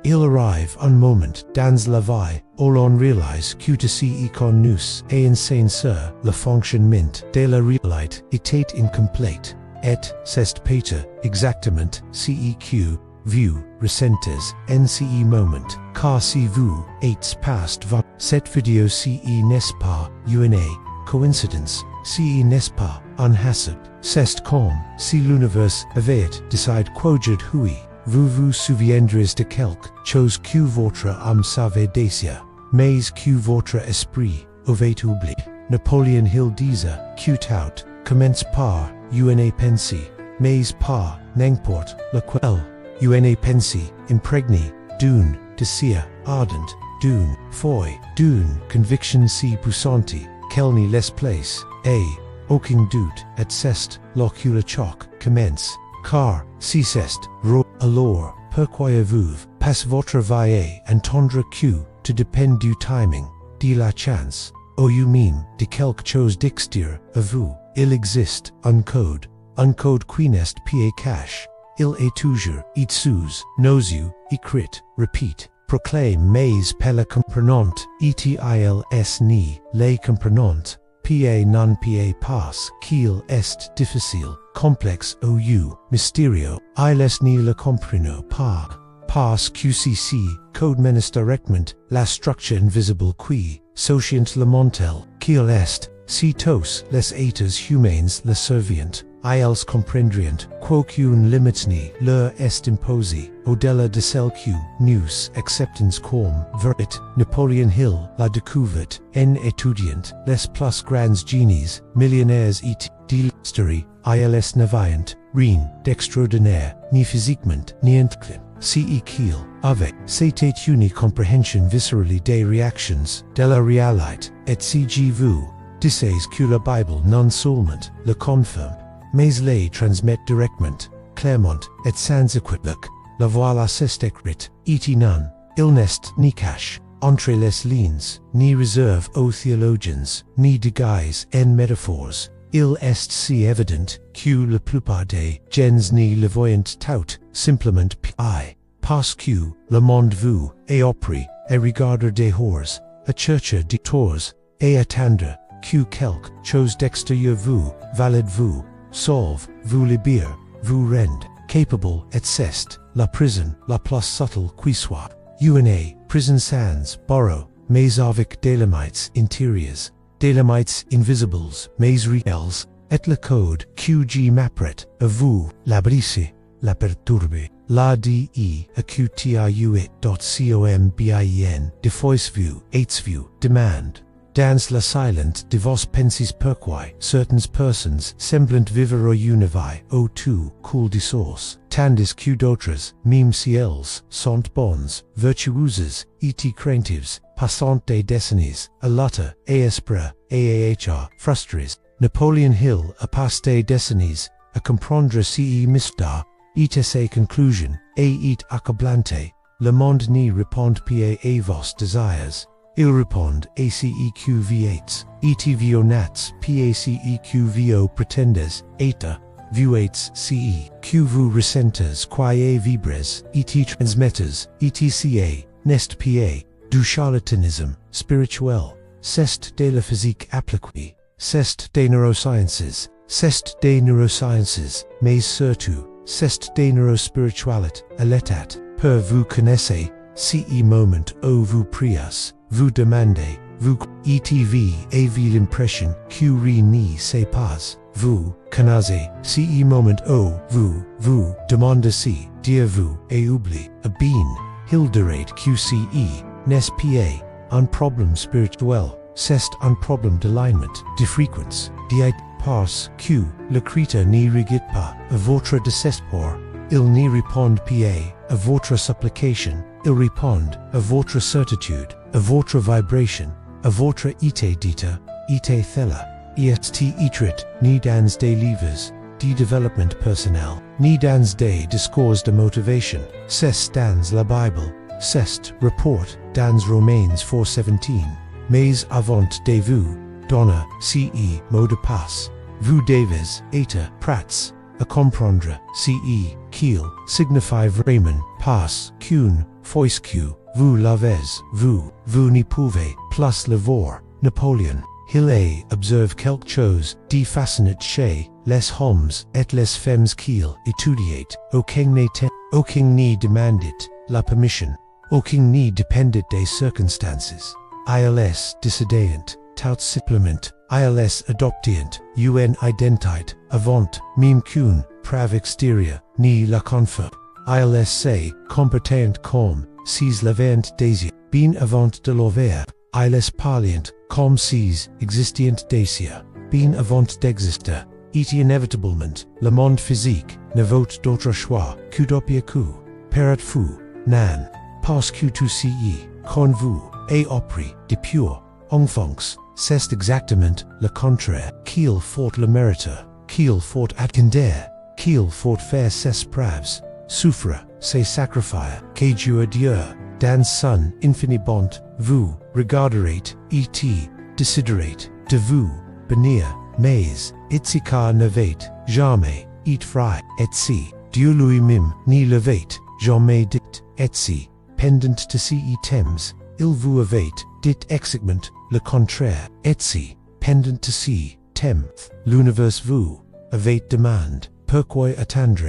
Il arrive un moment dans la vie, où l'on réalise que ceci qu'on nous est insane sur le fonctionnement de la réalité était incomplete, et c'est Peter exactement ceq, vous ressentez nce moment, car si vous êtes past cette vidéo ce n'est pas une coïncidence, ce n'est pas un hasard, c'est comme si l'univers avait décidé qu'aujourd'hui, vous vous souviendrez de quelque chose que votre âme savait déjà, mais que votre esprit avait oublié. Napoleon Hill disait que tout commence par une pensée, mais par n'importe lequel. Une pensée imprégnée d'une désir ardent, d'une foi, d'une conviction si puissante qu'elle n'y laisse place, et aucun doute, et c'est là que le choc commence. Car, si c'est alors, pourquoi vous passez votre vie à entendre que tout dépend du timing, de la chance, ou même de quelque chose d'extérieur à vous. Il existe un code qui n'est pas caché. Il est toujours sous nos yeux, écrit, répète, proclame mais pas la comprenante, etils ni les comprenante, pa non pa parce qu'il est difficile, complexe ou mystérieux, ils ni le comprennent pas. Parce que ceci, code menace directement la structure invisible qui, sociant le montel, qu'il est, si tous les êtres humains le servient, ils comprendrient qu'aucune limite ni leur est imposée, au-delà de celle que nous acceptons comme verset. Napoleon Hill l'a découvert en étudiant les plus grands génies, millionnaires et de l'histoire, ils n'avaient rien d'extraordinaire, ni physiquement, ni intellectuellement. Qu'il, avec, c'était une compréhension viscérale des réactions de la réalité, et si vous disiez que la Bible non seulement le confirme, mais les transmet directement, clairement, et sans équivoque, la voilà c'est écrit, et non, il n'est ni cache, entre les lignes, ni réserve aux théologiens, ni déguise en métaphores. Il est si évident que la plupart des gens n'y le voyant tout simplement pas, parce que le monde vous est appris à regarder des hors, à chercher des torts, et attendre que quelque chose d'extérieur vous valide vous, sauve, vous libère, vous rende capable, et c'est la prison la plus subtile qui soit. Une prison sans borrow, mais avec des limites intérieures, des limites invisibles mais réelles, et le code que m'apprête à vous la briser, la perturber, la de fois-vous, êtes-vous, demande. Dans la silence de vos pensées pourquoi certaines personnes semblant vivre au une vie au tout cool de source, tandis que d'autres, même si elles sont bonnes, vertueuses, et craintives, passant des décennies, à lutter, et espérer, et frustrées. Napoleon Hill a passé des décennies à comprendre ce mystère, et à ses conclusions, et accablante, le monde n'y répond pas à vos désirs. Il répond à ceq et nats paceq pretendes, et vous êtes que vous ressentez quoi vibres, et transmettez, etc. N'est pas du charlatanisme spirituel, c'est de la physique appliquée, c'est des neurosciences, mais surtout, c'est des neurospiritualités à l'état, pour vous connaissez, ce moment où vous priez, vous demandez, vous avez l'impression que rien n'y c'est pas, vous connaissez, ce moment où vous demandez si Dieu vous a oublié, bien, il dirait que ce n'est pas un problème spirituel, c'est un problème d'alignment, de fréquence, parce que le créateur n'y regarde pas à votre désespoir, il n'y répond pas à votre supplication, il répond à votre certitude, à votre vibration, à votre été dita, été thela, est écrit ni dans des livres de développement personnel, ni dans des discours de motivation, c'est dans la Bible, c'est report dans Romains 4:17, mais avant de vous donner ce mot de passe, vous devez être prêts à comprendre, qu'il, signifie vraiment, parce, qu'une, fois que, vous l'avez, vous n'y pouvez, plus le voir. Napoleon Hill a observe quelque chose, de fascinant chez les hommes et les femmes qu'il étudiait, aucun n'y demandait la permission, aucun n'y dépendait des circonstances. Ils décident, tout simplement, ils adoptent, une identité, avant, même qu'une preuve extérieure, ni la confirme. Ils se comportent comme, s'ils l'avaient désir, bien avant de l'ouvrir. Ils parlent, comme s'ils existiient déjà, bien avant d'exister. Et inévitablement, le monde physique ne vaut d'autre choix que d'opérer Préparez-vous, nan, parce que tout ce qu'on vous est appris depuis enfance, c'est exactement le contraire, qu'il faut le mériter, qu'il faut attendre, qu'il faut faire ses preuves, souffrir, se sacrifier, que Dieu, dans son infini bonté, vous regarderez et déciderez de vous bénir, mais, car ne va jamais être vrai, et si Dieu lui-même n'y le va jamais dit, et si, pendant de ces items, il vous avait dit exactement le contraire, et si, pendant de ces thèmes, l'univers vous avait demandé, pourquoi attendre,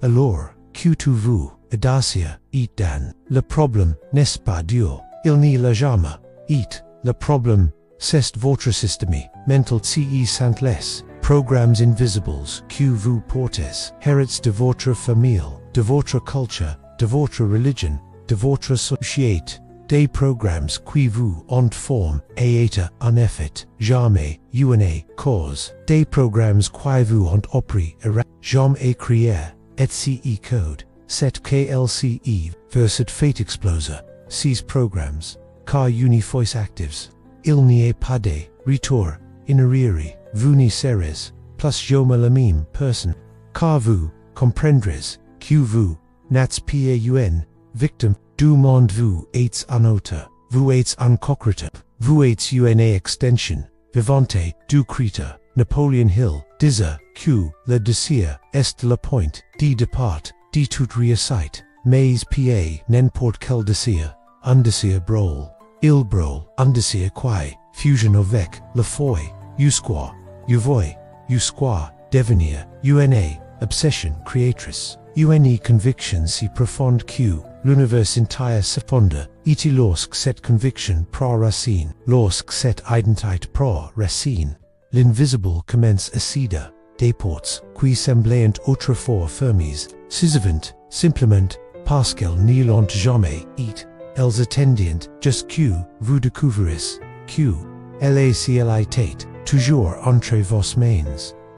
alors, que tout vous audacieux et dans le problème n'est pas Dieu, il n'y l'a jamais, et le problème, c'est votre système mental sans les programmes invisibles que vous portez, hérits de votre famille, de votre culture, de votre religion, de votre société, des programmes qui vous ont formé et en effet jamais une cause, des programmes qui vous ont appris à jamais créer, et si code, c'est KLCE, verset fait exploser, ces programmes, car une fois actifs, il n'y a pas de retour in arrière, vous n'y serez, plus jamais la même personne, car vous comprendrez que vous n'êtes pas une victime du monde, vous êtes un auteur, vous êtes un co-créateur, vous êtes une extension vivante du créateur. Napoleon Hill disait que le désir est le point de départ de toute réussite, mais pas n'importe quel désir, un désir brûle. Il brûle, un désir qui fusion avec la foi, jusqu'à, devenir, une obsession créatrice, une conviction si profonde que l'univers entier se fonde, et lorsque cette conviction prend racine, lorsque cette identité prend racine, l'invisible commence à céder, des portes qui semblaient autrefois fermées, s'ouvrent, simplement, parce qu'elles n'y l'ont jamais été. Elles attendent just que vous découvrez que l'ACLIT toujours entre vos mains,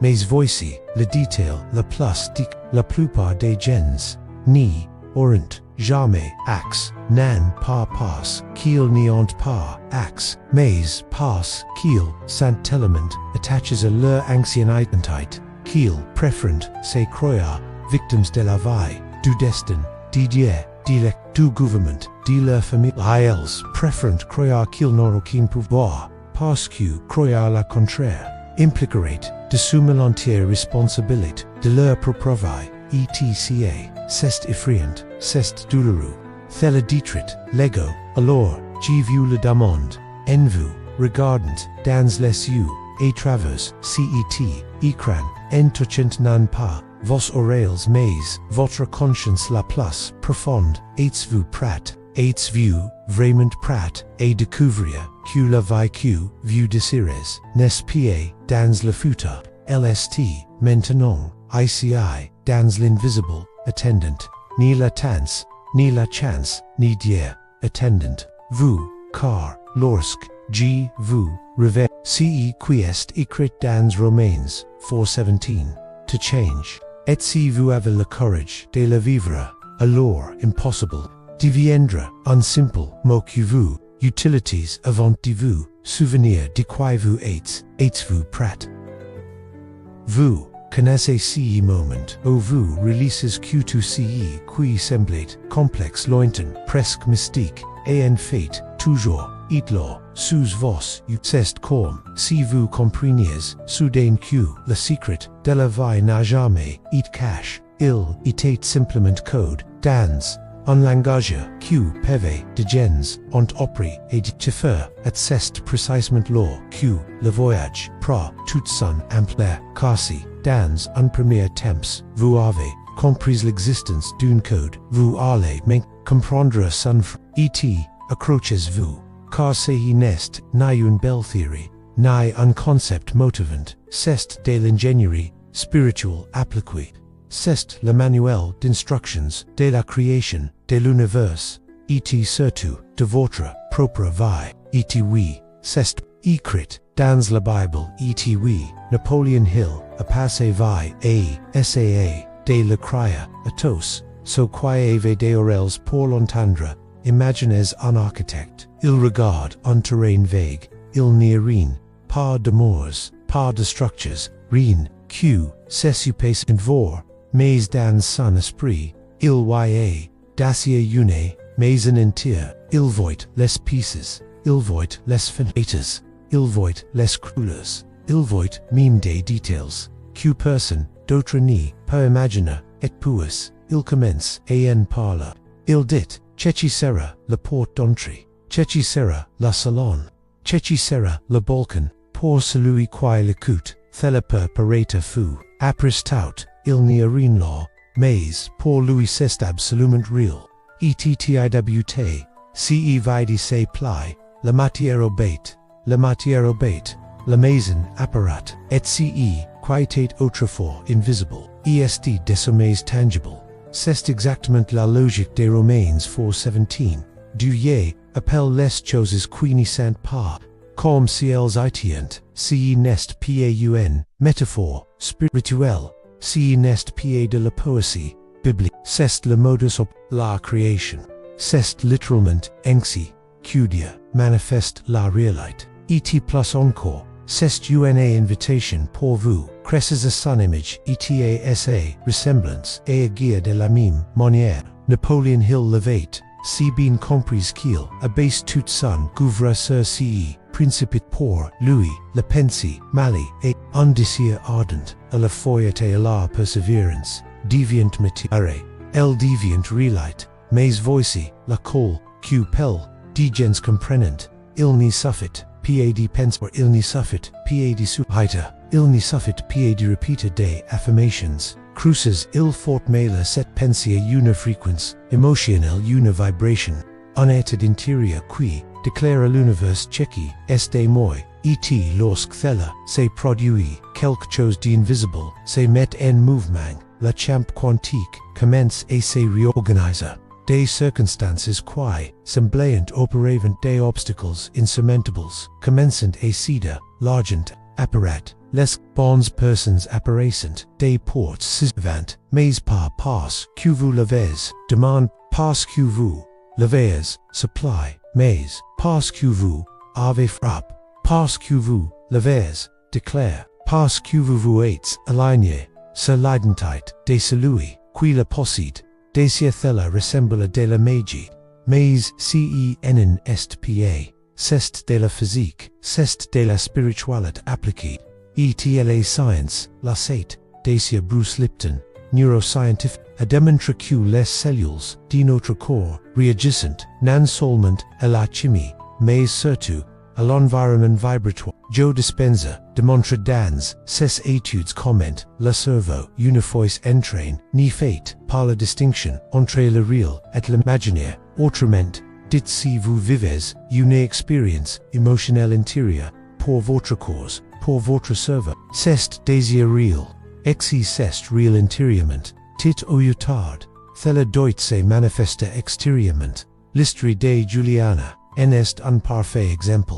mais voici le détail le plus la plupart des gens n'y auront jamais accès, non pas parce qu'ils n'y ont pas accès, mais parce qu'ils sont tellement attachés à leur ancienne identité qu'ils préfèrent se croire victimes de la vie, du destin, de Dieu, du gouvernement, de leur famille. Ils préfèrent croire qu'ils n'ont aucun pouvoir, parce que croire le contraire impliquerait d'assumer l'entière responsabilité de leur propre vie, etc. C'est effrayant, c'est douloureux. Tel ditrit l'ego, alors, je vous le demande, en vous regardant dans les yeux, et travers, cet écran, en touchant non pas vos oreilles mais votre conscience la plus profonde, êtes-vous prêt, êtes-vous vraiment prêt à découvrir que la vie que vous désirez n'est pas dans le futur, LST, maintenant, ICI, dans l'invisible, attendant, ni la chance, ni Dieu, attendant, vous, car, lorsque, je vous révèle, ce qui est écrit dans Romains 4:17, to change, et si vous avez le courage de le vivre, alors impossible, deviendra un simple mot que vous, utilities avant de vous, souvenir de quoi vous êtes-vous prêt? Vous connaissez ce moment où vous réalisez que tout ce qui semblait complexe, lointain, presque mystique, et en fait, toujours, Itlo, sous vos, c'est comme, si vous compreniez, soudain que, le secret, de la vie n'a jamais, it cache, il, était simplement code, dans, un langage, que, peuvent, de gens, ont appris, et de faire, et c'est précisément là, que, le voyage, tout son ampleur, cassé, dans, un premier temps, vous avez, compris l'existence d'un code, vous allez, comprendre son et, accrochez-vous. Car c'est n'est, ni une belle théorie, ni un concept motivant, c'est de l'ingénierie spirituelle appliquée. C'est le manuel d'instructions de la création de l'univers, et surtout de votre propre vie, et oui, c'est écrit dans la Bible, et oui, Napoleon Hill, a passé vie et saa, de le crier, à tous, so croyez de oreilles pour l'entendre. Imaginez un architecte, il regarde un terrain vague, il n'y a rien, pas de murs, pas de structures, rien, que, se passe en vor, mais dans son esprit, il voyait, d'acier une, mais en entier, il voit les pieces, il voit les fenêtres, il voit les couleurs, il voit même des détails, que personne d'autre n'y peut imaginer, et puis, il commence à en parler, il dit, ceci sera la porte d'entrée, ceci sera la salon, ceci sera le balcon, pour celui qui l'écoute, cela peut paraître fou, après tout, il n'y a rien là, mais pour lui c'est absolument real. Ettiwt, si vidi se plie, la matière obate, la maison apparat, et si qui était autrefois invisible, est désormais tangible. C'est exactement la logique des Romains 4:17. Dieu appelle les choses qui n'y sont pas, comme si elles étaient, si n'est pas métaphore spirituelle, si n'est pas de la poésie biblique. C'est le modus op la création. C'est littéralement ainsi que Dieu manifeste la réalité. Et plus encore, c'est une invitation pour vous, créer à son image et à sa ressemblance et agir de la même manière. Napoleon Hill l'avait, si bien compris qu'il abaisse tout son gouvernement sur ses principes pour lui, la pensée, mali et un désir ardent, à la foi et à la persévérance, deviant matière, elle devient réalité, mais voici, la col, que pel, des gens comprenant, il n'y suffit, pas de penser, il n'y suffit, pas de subhaiter, il n'y suffit pas de répéter des affirmations, cruces, il faut mêler cette pensée à une fréquence, émotionnelle une vibration, un état intérieur qui, déclare l'univers qui est moi, et lorsque cela se produit, quelque chose d'invisible se met en mouvement, le champ quantique commence à se réorganiser. Des circonstances qui, semblant auparavant des obstacles insurmontables, commencent à céder, l'argent, apparat, les bonnes personnes apparaissent, des portes s'ouvrent, mais pas parce que vous l'avez, demande parce que vous l'avez, supply, mais parce que vous avez frappé, parce que vous l'avez, déclare, parce que vous êtes aligné, sur l'identité de celui qui le possède. Desia thella ressemble de la magie, mais cen est pa, c'est de la physique, c'est de la spiritualité appliquée, et science, la sait, desia Bruce Lipton, neuroscientifique, a démontré que les cellules de notre corps réagissent non seulement à la chimie, mais surtout à l'environnement vibratoire. Joe Dispenza démontre dans ses études comment le cerveau une fois entraîné n'est fait par la distinction entre le réel et l'imaginaire. Autrement dit, si vous vivez une expérience émotionnelle intérieure pour votre corps, pour votre cerveau, c'est désir réel, exi c'est réel intérieurement, tit ou tard, cela doit se manifester extérieurement. L'histoire de Juliana en est un parfait exemple.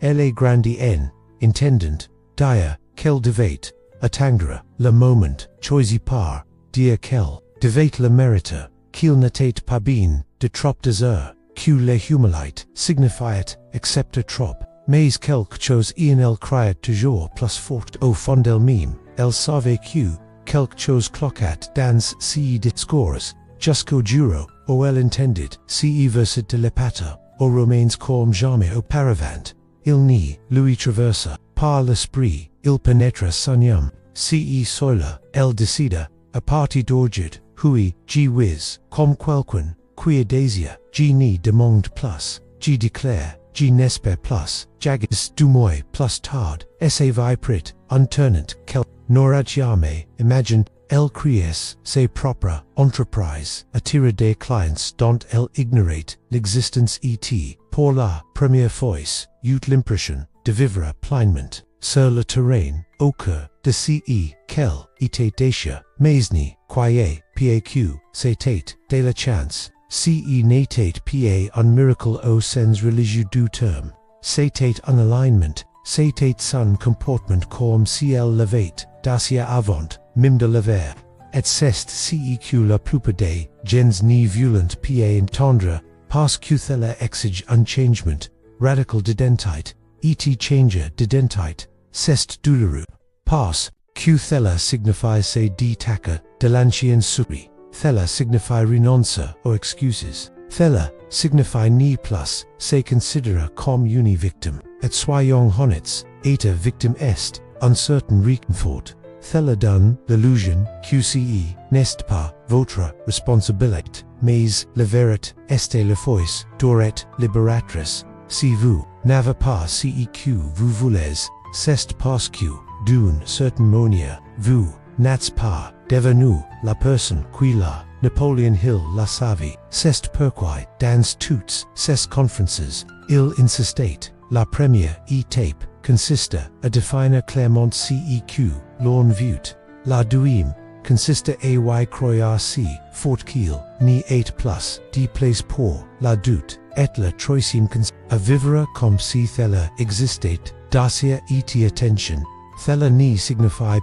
Elle est grandi en, intendant, dire qu'elle devait, attendre, le moment, choisi par, dire qu'elle, devait le mériter, qu'il n'était pas bien, de trop désir, que les humilités, signifiait, accepter trop, mais quelque chose en elle criait toujours plus fort au fond d'elle-même, elle savait que, quelque chose cloquait dans ses discours, jusqu'au jour où elle entendit, ses verset de l'épate, au romains comme jamais auparavant. Il n'y lui traversa par l'esprit, il pénètre son ce sola, el decida, a parti d'orgid, hui, g whiz, comme quelqu'un, qui désire, g ni demande plus, g déclare, g n'espère plus, jagis du moi plus tard, esse viprit, unturnant, quel, n'aura jamais, imagine, el cries, ses propres, entreprise, attire des clients dont elle ignorate, l'existence et, pour la première fois, eut l'impression, de vivre pleinement, sur le terrain, au cœur, de ce qu'elle était déjà, mais ni, croyez, paq, c'était, de la chance, ce n'était pas un miracle au sens religieux du terme, c'était un alignment, c'était son comportement comme si elle l'avait, dacia avant, même de l'hiver, et c'est ce que la plupart des gens ni violent pas entendre, parce que cela exige un changement, radical d'identité, et changer d'identité, c'est douloureux, parce que cela signifie se détacher de l'ancien souris, cela signifie renoncer aux excuses, cela signifie ni plus se considérer comme une victime, et soyons honnêtes, être victime est un certain réconfort. Cela donne l'illusion que ce n'est pas votre responsabilité, mais la vérité est la force d'aurait libératrice. Si vous n'avez pas ce que vous voulez, c'est parce que, d'une certaine manière, vous n'êtes pas devenu la personne qui l'a. Napoleon Hill la savait. C'est pourquoi, dans toutes ces conférences, il insistait. La première étape consiste à définir clairement ce que l'on veut. La deuxième consiste à croire si fort qu'il n'y ait plus de place pour la doute. Et la troisième consiste à vivre comme si cela existait. Dacia et attention. Cela ne signifie pas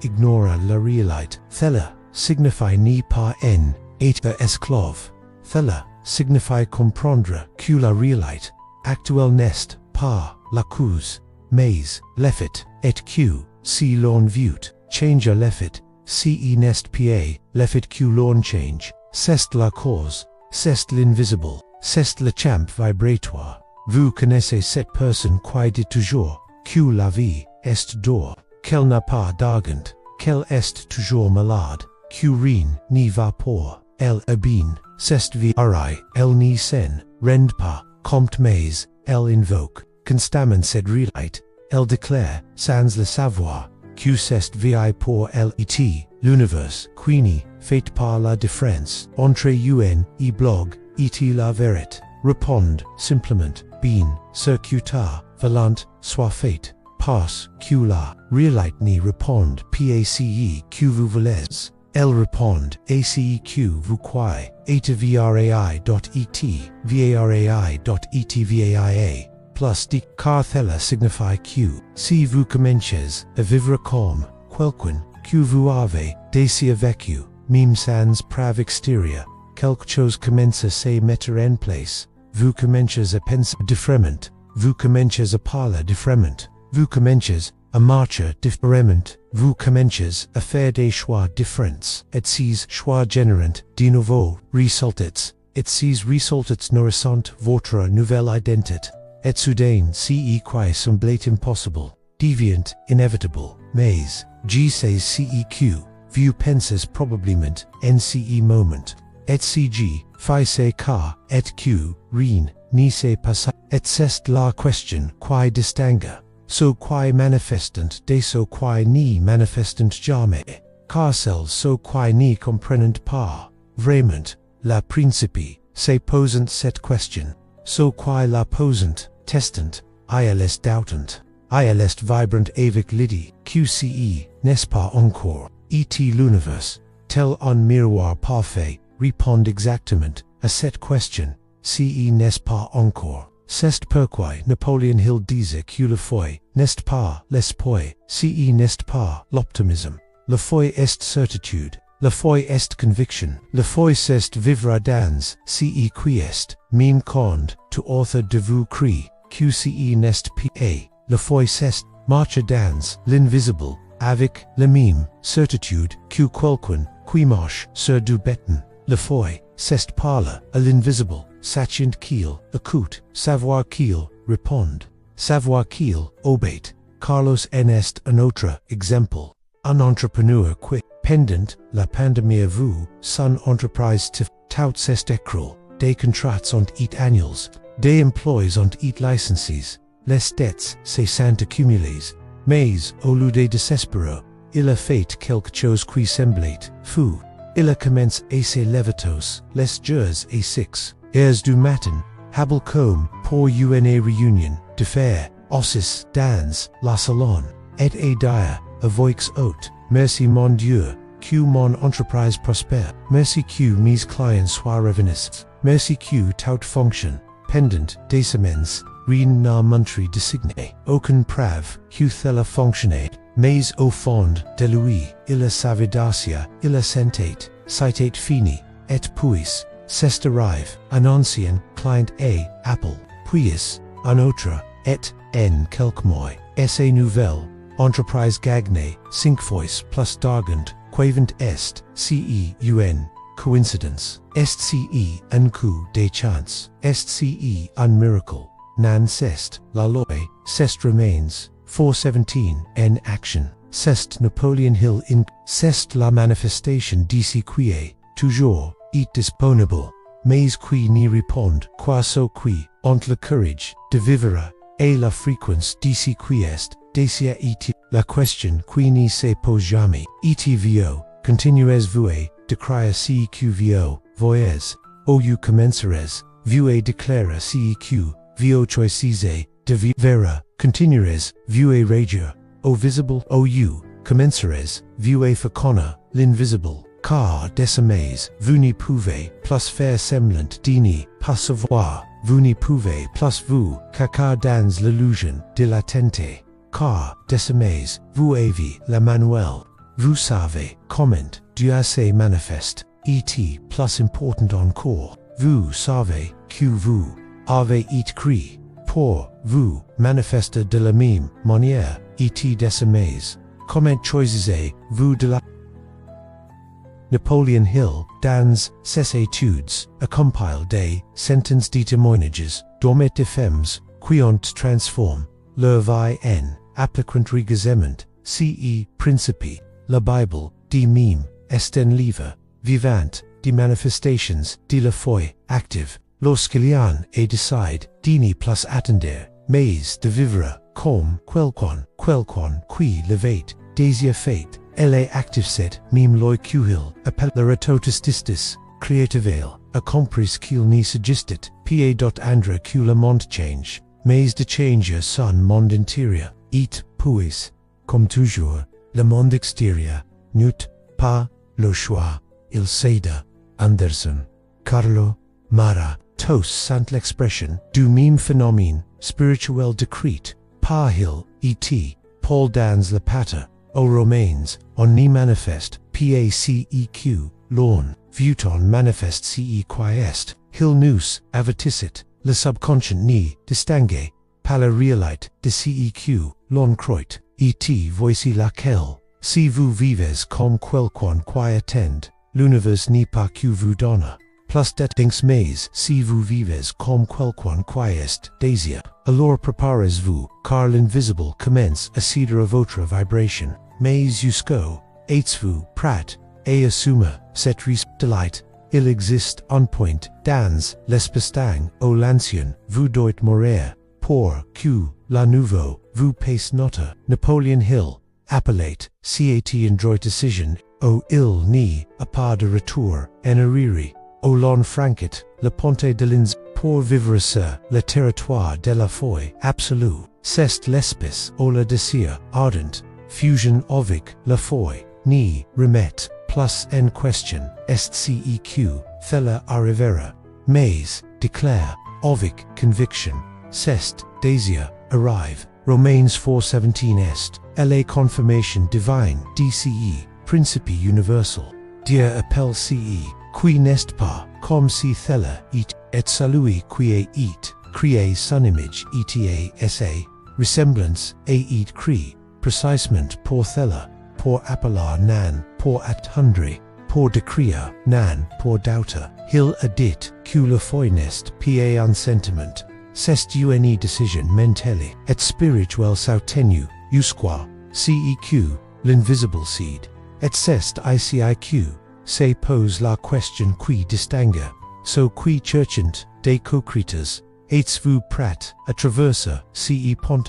ignorer la réalité. Cela signifie ni pas être esclave. Cela signifie comprendre que la réalité actuelle n'est pas la cause, mais l'effet, et que, si l'on veut changer l'effet, si n'est pas l'effet que l'on change, c'est la cause, c'est l'invisible, c'est le champ vibratoire. Vous connaissez cette personne qui dit toujours que la vie est dure, qu'elle n'a pas d'argent, qu'elle est toujours malade, que rien n'y va pour elle bien, c'est vrai, elle n'y s'en rend pas compte mais elle invoque constamment cette réalité, elle déclare, sans le savoir, que c'est vrai pour elle et l'univers qui n'y fait pas la différence entre un et blog et la vérité, répondre simplement, bien, ce que ta volonté soit faite, parce que la réalité n'y répond pas ce que vous voulez. Elle répond à ce que vous croyez, et varai.et, varai.et, plus de car cela signifie que, si vous commencez à vivre comme quelqu'un que vous avez déjà vécu, même sans preuve extérieure, quelque chose commence à se mettre en place, vous commencez à penser différemment, vous commencez à parler différemment, vous commencez à marcher différemment, vous commencez à faire des choix différents, et ces choix génèrent de nouveaux résultats, et ces résultats nourrissent votre nouvelle identité, et soudain ce qui semblait impossible, devient inévitable, mais, je sais ce que, vous pensez probablement, en ce moment, et si je fais ce cas, et que, rien, ni s'est passé, et c'est la question qui distingue. So qui manifestant de so qui ni manifestant jamais, car celles so qui ni comprennent pas, vraiment, la principe, se posant cette question, so qui la posant, testant, il est doubtant, il est vibrant avec l'idée, que n'est pas encore, et l'univers, tel un miroir parfait, répond exactement, à cette question, n'est pas encore. C'est pourquoi Napoleon Hill disait que la foi n'est pas l'espoir, n'est pas l'optimisme. La foi est certitude, la foi est conviction, la foi c'est vivre dans ce qui est, même quand tout autre de vous crie que n'est pas. La foi c'est marcher dans l'invisible, avec la même certitude que quelqu'un qui marche sur du béton. La foi c'est parler à l'invisible, sachant qu'il, écoute, savoir qu'il, répond, savoir qu'il, obéit. Carlos en est un autre exemple. Un entrepreneur qui, pendant la pandémie vous, son entreprise tout s'est écroulé. Des contrats ont été annulés, des emplois ont été licenciés, les dettes se sont accumulées, mais, au lieu de désespérer, il a fait quelque chose qui semblait fou. Il a commencé à se lever les jours à 6 heures du matin, habile comme pour une réunion de faire, ossis dans la salon, et à dire, à voix haute, merci mon Dieu, que mon entreprise prospère, merci que mes clients soient revenus, merci que tout fonctionne, pendant des semaines, rien n'a montré de signe, aucune preuve que cela fonctionnait, mais au fond de lui, il a sa vidacia, il a sentait, c'était fini, et puis, c'est arrive, un ancien client à Apple, puis, un autre, et, en quelques mois, essai nouvelle, entreprise gagnée, 5 fois plus d'argent, qu'avant est, CEUN, coincidence, est un coup de chance, est un miracle, nan c'est, la loi, c'est remains, 417, en action, c'est Napoleon Hill in, c'est la manifestation d'ici qui est, toujours, est disponible, mais qui n'y répond, quoi so qui, ont le courage, de vivre, et la fréquence d'ici qui est, desia et la question qui n'y se pose jamais, etvo, continuez-vous à, décrire ceqvo, voyez, ou commencerez, vous à déclarer ceq, vous choisissez, de vivre, continuerez, vous à réagir, au visible, ou commencerez, vous à faire l'invisible, car décimez, vous n'y pouvez plus faire semblant d'y pas savoir, vous n'y pouvez plus vous, cacher dans l'illusion de la tente, car décimez, vous avez la manuelle, vous savez comment Dieu se manifeste, et plus important encore, vous savez que vous avez écrit, pour vous manifester de la même manière, et décimez, comment choisissez-vous de la Napoleon Hill, dans ses études, a compile des sentences de témoignages, dormet de femmes, qui ont transformé leur vie en, appliquant rigoureusement, principes, la Bible, de même, est un livre, vivant, de manifestations, de la foi, active, lorsqu'il y a et décide, de plus attendre, mais de vivre, comme, quelqu'un, qui l'avait, déjà fait, elle est active set, même loi qu'il appelle la retotistis, creativale, a compris qu'il n'y s'agissait, pa.andre que le monde change, mais de changer son monde intérieur, et, puis, comme toujours, le monde extérieur, n'eut pas le choix, il céda, Anderson, Carlo, Mara, tous sont l'expression du même phénomène spirituel décrit, par Hill, et Paul dans le pater, aux Romains, on y manifeste, PACEQ, l'on, vuton manifeste ce qui est, Hill nous, avertissit, le subconscient ni, distingue, par la réalité, de CEQ, l'on croit, et voici laquelle, si vous vivez comme quelqu'un qui attend, l'univers n'est pas que vous donne, plus d'ettings mais si vous vivez comme quelqu'un qui est désir, alors préparez-vous, car l'invisible commence à céder à votre vibration, mais jusqu'au, êtes-vous prêt, et assumer, cette delight, il existe un point, dans l'espace-temps, où l'ancien, vous doit mourir, pour que, la nouveau, vous passe notre, Napoleon Hill, appelate, cat en droit décision, où il n'y a pas de retour, en arrière, où l'on franquit, le ponte de l'ins, pour vivre sur le territoire de la foi absolue, c'est l'espace où le désir ardent, fusion avec la foi, ni remet, plus en question, est ceq, thela arrivera, mais, déclare, avec conviction, c'est, désir, arrive, Romains 4:17 est, la confirmation divine, DCE, principe universal, Dieu appelle CE, qui n'est pas, comme si thela, et celui qui est, créé son image, eta, ressemblance, et créé, précisément pour thela, pour appeler nan, pour attendre, pour décrire, nan, pour doubter, Hill a dit, que le foinest, pa un sentiment, c'est une decision mentale, et spirituelle soutenu, usqua, ceq, l'invisible seed, et c'est ici se pose la question qui distingue, so qui cherchant, des concretas, êtes-vous prêt à traverser, ce pont,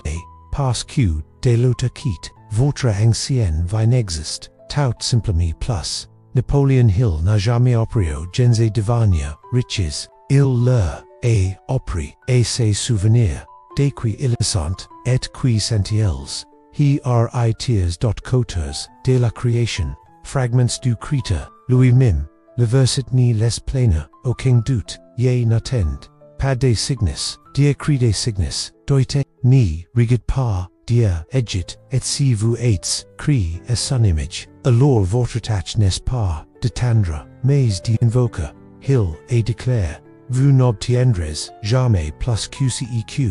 parce que, de l'autre quitte, votre ancien vin existe, tout simplement plus. Napoleon Hill n'a jamais appris gens et devenir riches, il leur a appris et ses souvenirs, de qui ils sont, et qui sont-ils. He writers de la création, fragments du créateur, lui-même, le verset ni les plein, aucun doute, ye n'attend, pas de signes, Dieu crie des signes, doite, ni, regarde pas, Dieu, egit, et si vous êtes, crie à son image, alors votre tâche n'est pas, d'attendre, mais d'invoquer, Hill et déclare, vous n'obtiendrez jamais plus que ceq,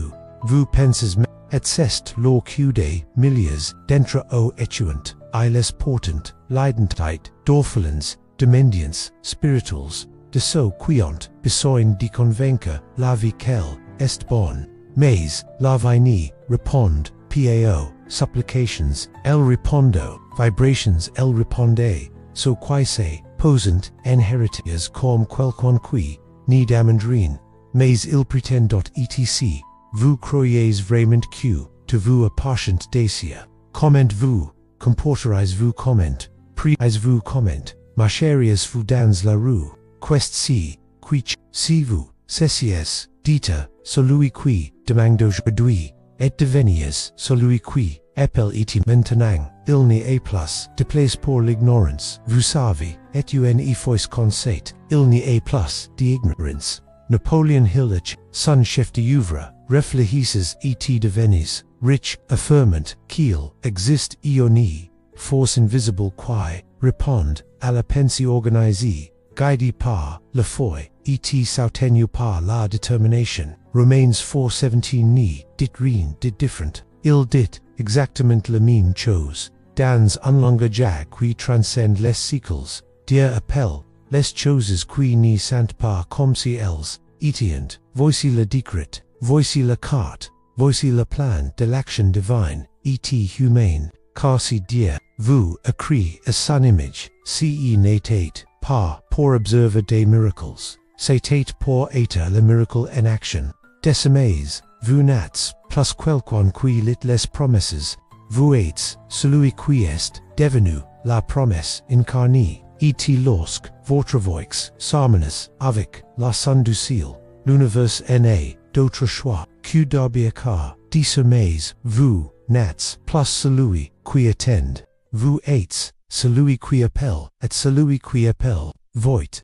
vous pensez et c'est l'or que des milliers d'entre eux étuant, les portant, l'identité, d'orphelins, de mendiants, spirituals, de ceux qui ont besoin de convaincre la vie qu'elle est bonne, mais la vie n'y répond, pao, supplications, el répondo, vibrations el réponde, so qui se posent en héritiers comme quelqu'un qui, ni d'amandrine, mais il prétend etc. Vous croyez vraiment que vous appartient d'acier. Comment vous comporterez-vous comment? Priez-vous comment? Marcheriez-vous dans la rue? Quest si vous cessiez d'être celui qui demande aujourd'hui, et deveniez celui qui appelle et maintenant, il n'y a plus de place pour l'ignorance. Vous savez, et une fois constate, il n'y a plus d'ignorance. Napoleon Hill, son chef d'œuvre, réfléchissez et devenez riche, affirmant qu'il existe une force invisible qui répond à la pensée organisée, guidée par la foi, et soutenue par la détermination. Romains 4:17 ni dit rien de différent. Il dit exactement la même chose. Dans un langage qui transcende les siècles, Dieu appelle les choses qui n'y sont pas comme si elles étaient. Voici le décret, voici la carte, voici le plan de l'action divine, et humaine, car si Dieu vous a créé à son image, ce n'était pas pour observer des miracles, c'était pour être le miracle en action. Décimez, vous n'êtes plus quelqu'un qui lit les promesses, vous êtes celui qui est devenu la promesse incarnée, et lorsque votre voix s'harmonise avec la son du ciel, l'univers n'a d'autre choix que d'obéir, désormais vous n'êtes plus celui qui attend, vous êtes celui qui appelle, et celui qui appelle, voit